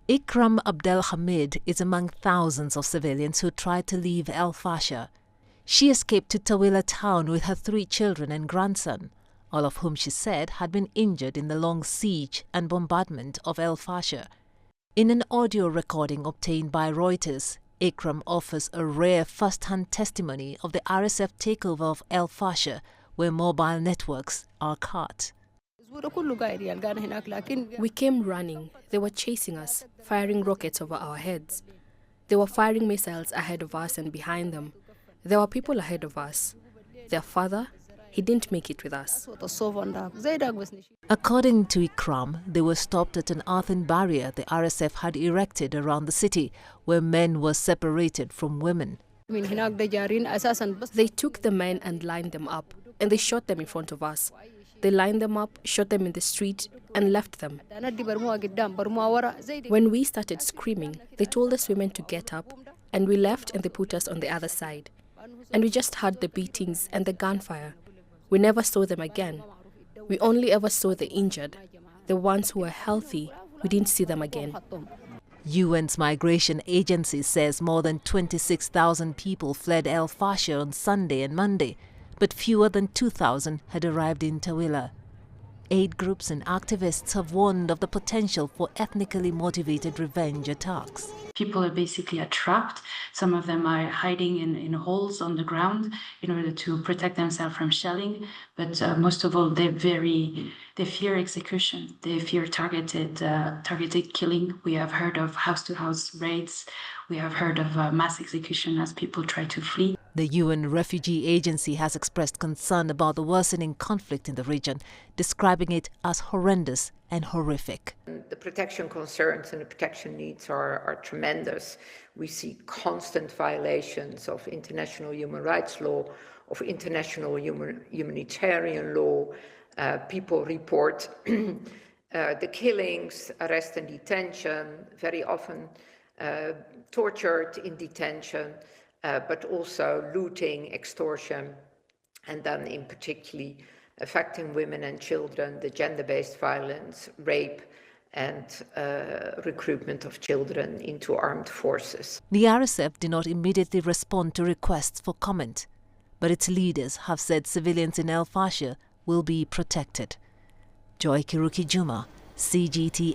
Ikram Abdelhamid is among thousands of civilians who tried to leave El-Fasher. She escaped to Tawila town with her 3 children and grandson, all of whom she said had been injured in the long siege and bombardment of El-Fasher. In an audio recording obtained by Reuters, Ikram offers a rare first-hand testimony of the RSF takeover of El-Fasher, where mobile networks are cut. We came running. They were chasing us, firing rockets over our heads. They were firing missiles ahead of us and behind them. There were people ahead of us. Their father, he didn't make it with us. According to Ikram, they were stopped at an earthen barrier the RSF had erected around the city, where men were separated from women. They took the men and lined them up, and they shot them in front of us. They lined them up, shot them in the street, and left them. When we started screaming, they told us women to get up, and we left and they put us on the other side. And we just heard the beatings and the gunfire. We never saw them again. We only ever saw the injured. The ones who were healthy, we didn't see them again. UN's migration agency says more than 26,000 people fled El-Fasher on Sunday and Monday, but fewer than 2,000 had arrived in Tawila. Aid groups and activists have warned of the potential for ethnically motivated revenge attacks. People are basically trapped. Some of them are hiding in holes on the ground in order to protect themselves from shelling. But most of all, they fear execution. They fear targeted killing. We have heard of house-to-house raids. We have heard of mass execution as people try to flee. The UN Refugee Agency has expressed concern about the worsening conflict in the region, describing it as horrendous and horrific. The protection concerns and the protection needs are tremendous. We see constant violations of international human rights law, of international humanitarian law. People report the killings, arrest and detention, very often tortured in detention, but also looting, extortion, and then in particularly affecting women and children, the gender-based violence, rape, and recruitment of children into armed forces. The RSF did not immediately respond to requests for comment, but its leaders have said civilians in El-Fasher will be protected. Joy Kiruki Juma, CGTN.